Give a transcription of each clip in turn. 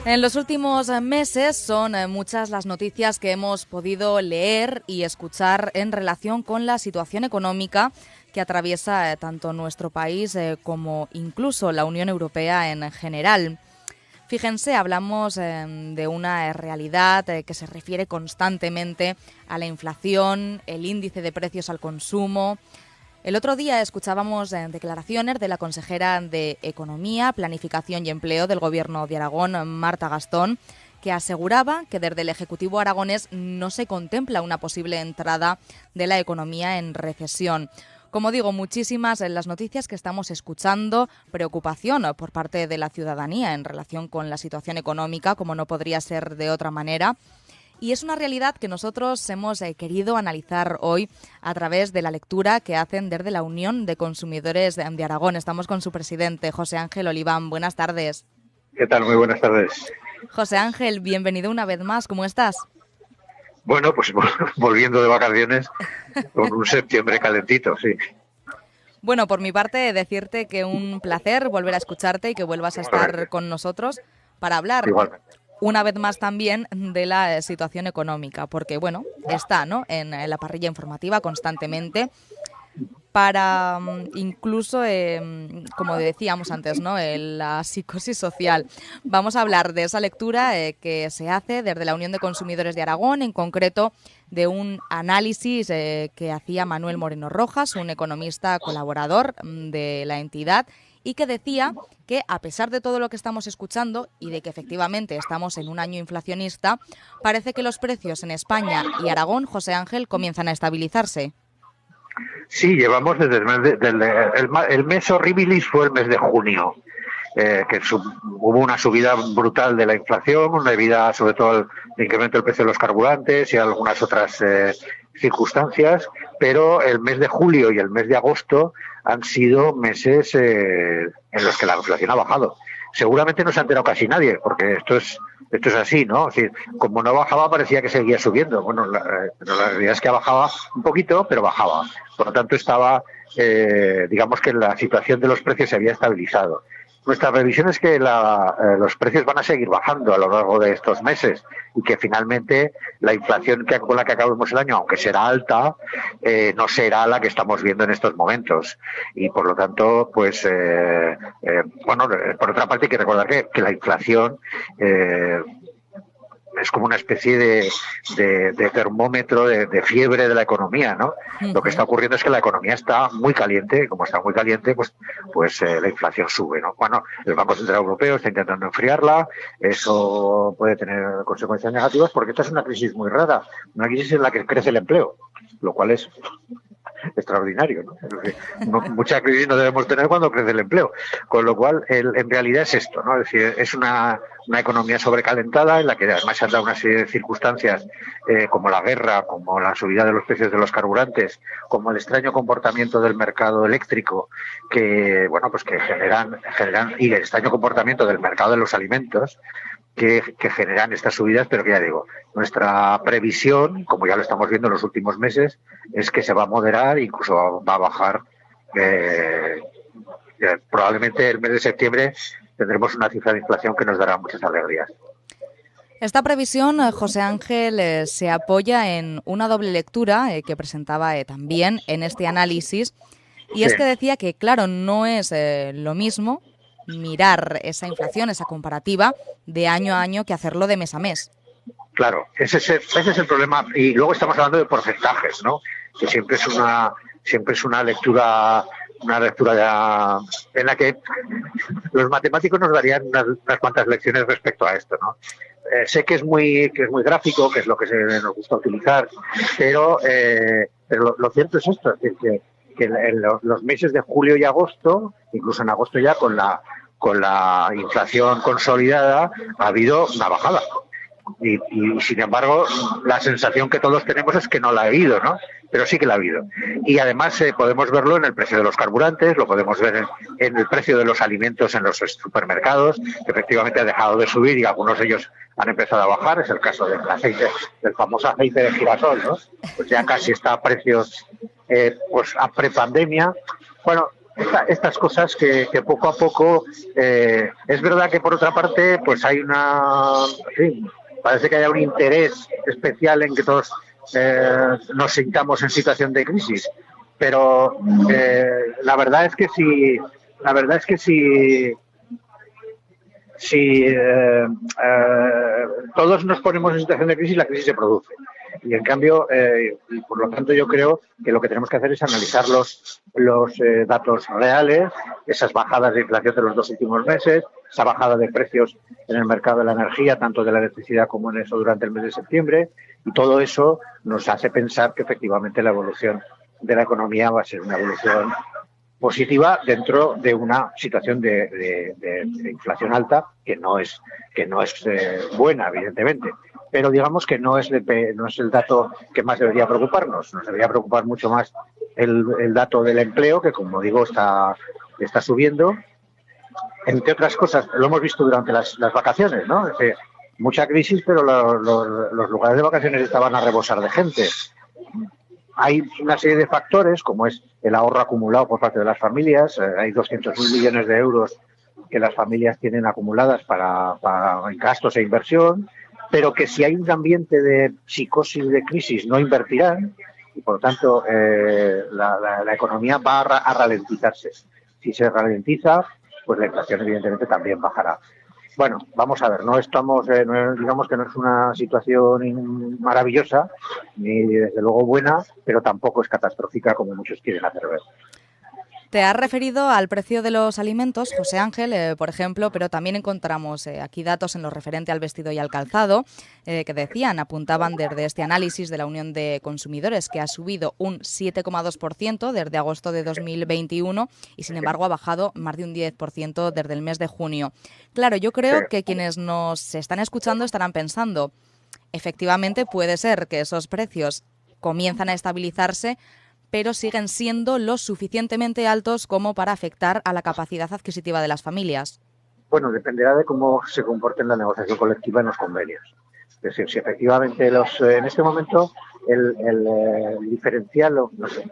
En los últimos meses son muchas las noticias que hemos podido leer y escuchar en relación con la situación económica que atraviesa tanto nuestro país como incluso la Unión Europea en general. Fíjense, hablamos de una realidad que se refiere constantemente a la inflación, el índice de precios al consumo. El otro día escuchábamos declaraciones de la consejera de Economía, Planificación y Empleo del Gobierno de Aragón, Marta Gastón, que aseguraba que desde el Ejecutivo aragonés no se contempla una posible entrada de la economía en recesión. Como digo, muchísimas en las noticias que estamos escuchando, preocupación por parte de la ciudadanía en relación con la situación económica, como no podría ser de otra manera. Y es una realidad que nosotros hemos querido analizar hoy a través de la lectura que hacen desde la Unión de Consumidores de Aragón. Estamos con su presidente, José Ángel Oliván. Buenas tardes. ¿Qué tal? Muy buenas tardes. José Ángel, bienvenido una vez más. ¿Cómo estás? Bueno, pues volviendo de vacaciones con un septiembre calentito, sí. Bueno, por mi parte, decirte que un placer volver a escucharte y que vuelvas a estar con nosotros para hablar Igualmente. una vez más también de la situación económica, porque bueno, está, ¿no?, en la parrilla informativa constantemente para incluso, como decíamos antes, ¿no?, la psicosis social. Vamos a hablar de esa lectura que se hace desde la Unión de Consumidores de Aragón, en concreto de un análisis que hacía Manuel Moreno Rojas, un economista colaborador de la entidad, y que decía que, a pesar de todo lo que estamos escuchando y de que efectivamente estamos en un año inflacionista, parece que los precios en España y Aragón, José Ángel, comienzan a estabilizarse. Sí, llevamos desde el mes horribilis fue el mes de junio, hubo una subida brutal de la inflación, debido sobre todo al incremento del precio de los carburantes y algunas otras circunstancias, pero el mes de julio y el mes de agosto han sido meses en los que la inflación ha bajado. Seguramente no se ha enterado casi nadie, porque esto es así, ¿no? Es decir, como no bajaba, parecía que seguía subiendo. Bueno, pero la realidad es que bajaba un poquito, pero bajaba. Por lo tanto, digamos que la situación de los precios se había estabilizado. Nuestra previsión es que los precios van a seguir bajando a lo largo de estos meses y que finalmente la inflación con la que acabemos el año, aunque será alta, no será la que estamos viendo en estos momentos. Y por lo tanto, pues, por otra parte hay que recordar que la inflación es como una especie de termómetro de fiebre de la economía, ¿no? Lo que está ocurriendo es que la economía está muy caliente, y como está muy caliente, pues la inflación sube, ¿no? Bueno, el Banco Central Europeo está intentando enfriarla, eso puede tener consecuencias negativas porque esta es una crisis muy rara, una crisis en la que crece el empleo, lo cual es extraordinario, ¿no? Mucha crisis no debemos tener cuando crece el empleo, con lo cual en realidad es esto, ¿no? Es decir, es una economía sobrecalentada en la que además se han dado una serie de circunstancias como la guerra, como la subida de los precios de los carburantes, como el extraño comportamiento del mercado eléctrico que generan y el extraño comportamiento del mercado de los alimentos que generan estas subidas, pero que ya digo, nuestra previsión, como ya lo estamos viendo en los últimos meses, es que se va a moderar, incluso va a bajar. Probablemente el mes de septiembre tendremos una cifra de inflación que nos dará muchas alegrías. Esta previsión, José Ángel, se apoya en una doble lectura que presentaba también en este análisis, y es que decía que, claro, no es lo mismo mirar esa inflación, esa comparativa de año a año, que hacerlo de mes a mes. Claro, ese es el problema. Y luego estamos hablando de porcentajes, ¿no? Que siempre es una lectura ya en la que los matemáticos nos darían unas cuantas lecciones respecto a esto, ¿no? Sé que es muy gráfico, que es lo que nos gusta utilizar, pero lo cierto es esto, es decir, que en los meses de julio y agosto, incluso en agosto ya con la inflación consolidada, ha habido una bajada. Y sin embargo, la sensación que todos tenemos es que no la ha habido, ¿no? Pero sí que la ha habido. Y además podemos verlo en el precio de los carburantes, lo podemos ver en el precio de los alimentos en los supermercados, que efectivamente ha dejado de subir y algunos de ellos han empezado a bajar. Es el caso del famoso aceite de girasol, ¿no? Pues ya casi está a precios a prepandemia. Bueno, estas cosas que poco a poco, es verdad que por otra parte, pues hay en fin, parece que haya un interés especial en que todos nos sintamos en situación de crisis, pero la verdad es que si todos nos ponemos en situación de crisis, la crisis se produce. Y en cambio, y por lo tanto, yo creo que lo que tenemos que hacer es analizar los datos reales, esas bajadas de inflación de los 2 últimos meses, esa bajada de precios en el mercado de la energía, tanto de la electricidad como en eso durante el mes de septiembre, y todo eso nos hace pensar que efectivamente la evolución de la economía va a ser una evolución positiva dentro de una situación de inflación alta que no es buena, evidentemente, pero digamos que no es el dato que más debería preocuparnos. Nos debería preocupar mucho más el dato del empleo, que como digo está subiendo, entre otras cosas. Lo hemos visto durante las vacaciones, ¿no? Es decir, mucha crisis, pero los lugares de vacaciones estaban a rebosar de gente. Hay una serie de factores, como es el ahorro acumulado por parte de las familias. Hay 200.000 millones de euros que las familias tienen acumuladas para gastos e inversión, pero que si hay un ambiente de psicosis, de crisis, no invertirán, y por lo tanto la economía va a ralentizarse. Si se ralentiza, pues la inflación evidentemente también bajará. Bueno, vamos a ver, digamos que no es una situación maravillosa, ni desde luego buena, pero tampoco es catastrófica como muchos quieren hacer ver. Te has referido al precio de los alimentos, José Ángel, por ejemplo, pero también encontramos aquí datos en lo referente al vestido y al calzado que apuntaban desde este análisis de la Unión de Consumidores, que ha subido un 7,2% desde agosto de 2021 y, sin embargo, ha bajado más de un 10% desde el mes de junio. Claro, yo creo que quienes nos están escuchando estarán pensando, efectivamente puede ser que esos precios comienzan a estabilizarse, pero siguen siendo lo suficientemente altos como para afectar a la capacidad adquisitiva de las familias. Bueno, dependerá de cómo se comporte en la negociación colectiva en los convenios. Es decir, si efectivamente en este momento el diferencial, no sé,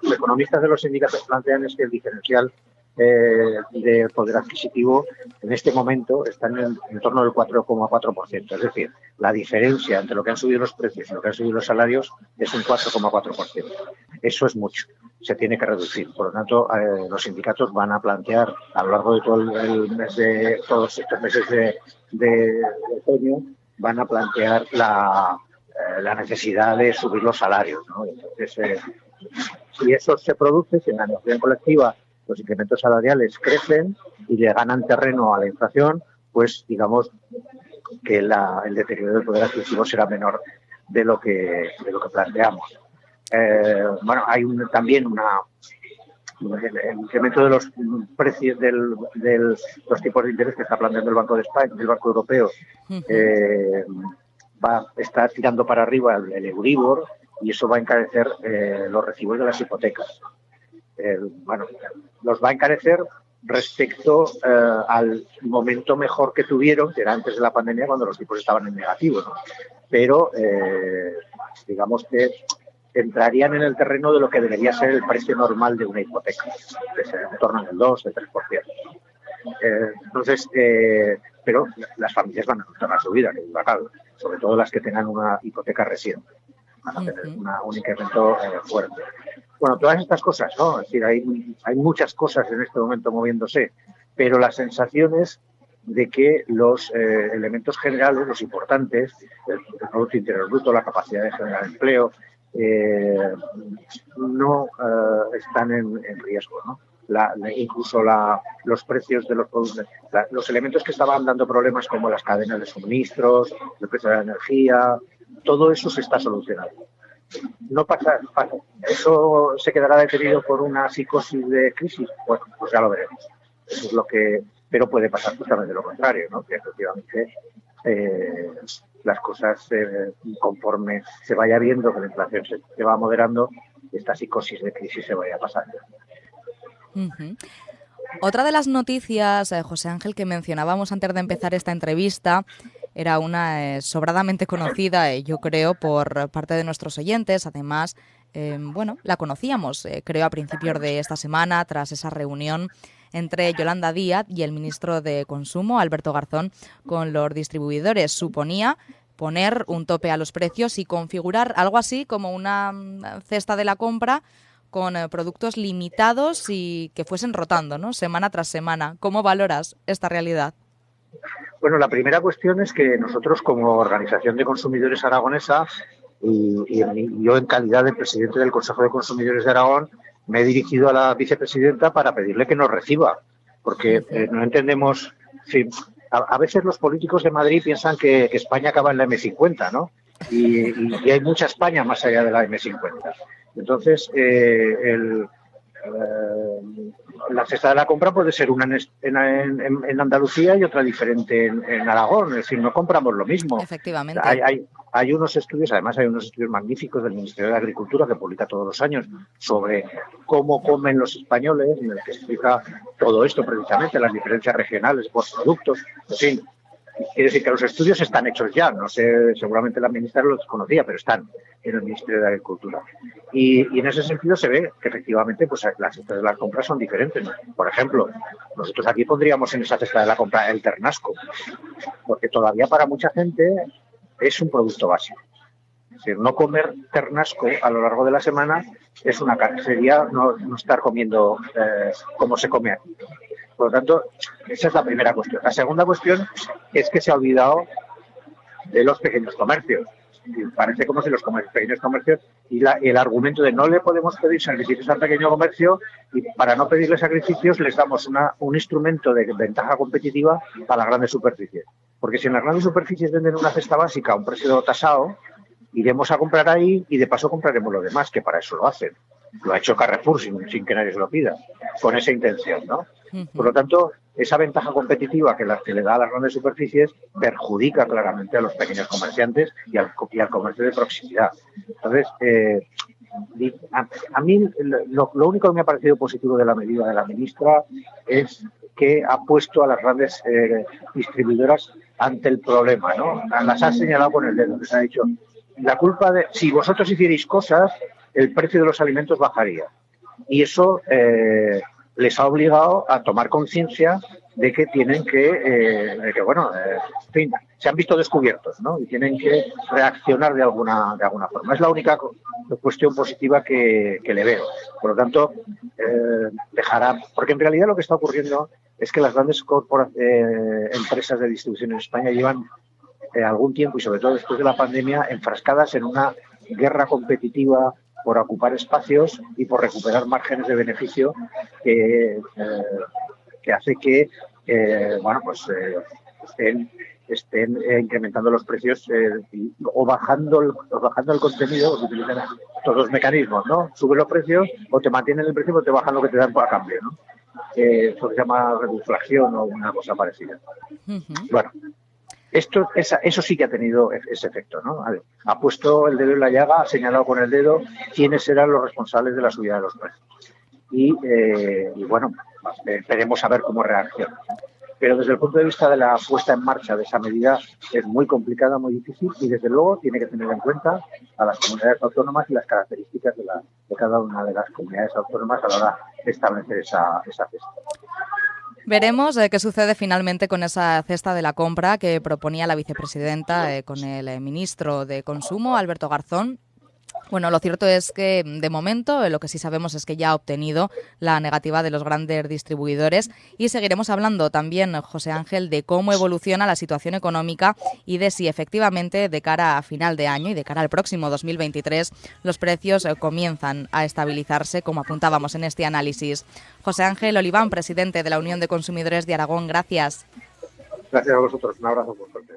los economistas de los sindicatos plantean es que el diferencial de poder adquisitivo en este momento está en torno del 4,4%. Es decir, la diferencia entre lo que han subido los precios y lo que han subido los salarios es un 4,4%. Eso es mucho. Se tiene que reducir. Por lo tanto, los sindicatos van a plantear a lo largo de todos estos meses de otoño, van a plantear la necesidad de subir los salarios, ¿no? Entonces, si eso se produce, si en la negociación colectiva los incrementos salariales crecen y le ganan terreno a la inflación, pues digamos que el deterioro del poder adquisitivo será menor de lo que planteamos. Bueno, hay también el incremento de los precios de los tipos de interés que está planteando el Banco de España, el Banco Europeo, va a estar tirando para arriba el Euribor, y eso va a encarecer los recibos de las hipotecas. Bueno, los va a encarecer respecto al momento mejor que tuvieron, que era antes de la pandemia, cuando los tipos estaban en negativo, ¿no? Pero digamos que entrarían en el terreno de lo que debería ser el precio normal de una hipoteca, que es en torno al 2, el 3%. Entonces, pero las familias van a notar una subida, que duda cabe, sobre todo las que tengan una hipoteca reciente. Van a tener un incremento fuerte. Bueno, todas estas cosas, ¿no? Es decir, hay muchas cosas en este momento moviéndose, pero la sensación es de que los elementos generales, los importantes, el Producto Interior Bruto, la capacidad de generar empleo, no están en riesgo, ¿no? Incluso los precios de los productos, los elementos que estaban dando problemas, como las cadenas de suministros, el precio de la energía, todo eso se está solucionando. No pasa. ¿Eso se quedará detenido por una psicosis de crisis? Bueno, pues ya lo veremos. Eso es lo que... Pero puede pasar justamente lo contrario, ¿no? Que efectivamente las cosas, conforme se vaya viendo que la inflación se va moderando, esta psicosis de crisis se vaya pasando. Otra de las noticias, José Ángel, que mencionábamos antes de empezar esta entrevista, era una sobradamente conocida, yo creo, por parte de nuestros oyentes. Además, bueno, la conocíamos, creo, a principios de esta semana, tras esa reunión entre Yolanda Díaz y el ministro de Consumo, Alberto Garzón, con los distribuidores. Suponía poner un tope a los precios y configurar algo así como una cesta de la compra con productos limitados y que fuesen rotando, ¿no?, semana tras semana. ¿Cómo valoras esta realidad? Bueno, la primera cuestión es que nosotros, como Organización de Consumidores Aragonesa, y yo en calidad de presidente del Consejo de Consumidores de Aragón, me he dirigido a la vicepresidenta para pedirle que nos reciba, porque no entendemos... Sí, a veces los políticos de Madrid piensan que España acaba en la M50, ¿no? Y hay mucha España más allá de la M50. Entonces, la cesta de la compra puede ser una en Andalucía y otra diferente en Aragón. Es decir, no compramos lo mismo. Efectivamente. Hay unos estudios, además hay unos estudios magníficos del Ministerio de Agricultura que publica todos los años sobre cómo comen los españoles, en el que explica todo esto precisamente, las diferencias regionales por productos, en fin. Quiere decir que los estudios están hechos ya, no sé, seguramente la ministra los conocía, pero están en el Ministerio de Agricultura. Y en ese sentido se ve que efectivamente pues las cestas de las compras son diferentes. Por ejemplo, nosotros aquí pondríamos en esa cesta de la compra el ternasco, porque todavía para mucha gente es un producto básico. Es decir, no comer ternasco a lo largo de la semana sería no estar comiendo como se come aquí. Por lo tanto, esa es la primera cuestión. La segunda cuestión es que se ha olvidado de los pequeños comercios. Y parece como si los pequeños comercios y el argumento de no le podemos pedir sacrificios al pequeño comercio, y para no pedirle sacrificios les damos un instrumento de ventaja competitiva para las grandes superficies. Porque si en las grandes superficies venden una cesta básica a un precio tasado, iremos a comprar ahí y de paso compraremos lo demás, que para eso lo hacen. Lo ha hecho Carrefour sin que nadie se lo pida, con esa intención, ¿no? Por lo tanto, esa ventaja competitiva que le da a las grandes superficies perjudica claramente a los pequeños comerciantes y al comercio de proximidad. Entonces, a mí lo único que me ha parecido positivo de la medida de la ministra es que ha puesto a las grandes distribuidoras ante el problema, ¿no? Las ha señalado con el dedo, les ha dicho, la culpa de si vosotros hicierais cosas, el precio de los alimentos bajaría. Y eso les ha obligado a tomar conciencia de que tienen en fin, se han visto descubiertos, ¿no? Y tienen que reaccionar de alguna forma. Es la única cuestión positiva que le veo. Por lo tanto, porque en realidad lo que está ocurriendo es que las grandes empresas de distribución en España llevan algún tiempo, y sobre todo después de la pandemia, enfrascadas en una guerra competitiva por ocupar espacios y por recuperar márgenes de beneficio que hace que estén incrementando los precios o bajando el contenido, porque utilizan todos los mecanismos, ¿no? Suben los precios o te mantienen el precio o te bajan lo que te dan a cambio, ¿no? Eso se llama reduflación o una cosa parecida. Bueno, eso sí que ha tenido ese efecto, ¿no? Ha puesto el dedo en la llaga, ha señalado con el dedo quiénes eran los responsables de la subida de los precios. Y bueno, esperemos a ver cómo reacciona. Pero desde el punto de vista de la puesta en marcha de esa medida es muy complicada, muy difícil, y desde luego tiene que tener en cuenta a las comunidades autónomas y las características de cada una de las comunidades autónomas a la hora de establecer esa cesta. Veremos qué sucede finalmente con esa cesta de la compra que proponía la vicepresidenta con el ministro de Consumo, Alberto Garzón. Bueno, lo cierto es que de momento lo que sí sabemos es que ya ha obtenido la negativa de los grandes distribuidores, y seguiremos hablando también, José Ángel, de cómo evoluciona la situación económica y de si efectivamente de cara a final de año y de cara al próximo 2023 los precios comienzan a estabilizarse, como apuntábamos en este análisis. José Ángel Oliván, presidente de la Unión de Consumidores de Aragón, gracias. Gracias a vosotros, un abrazo muy fuerte.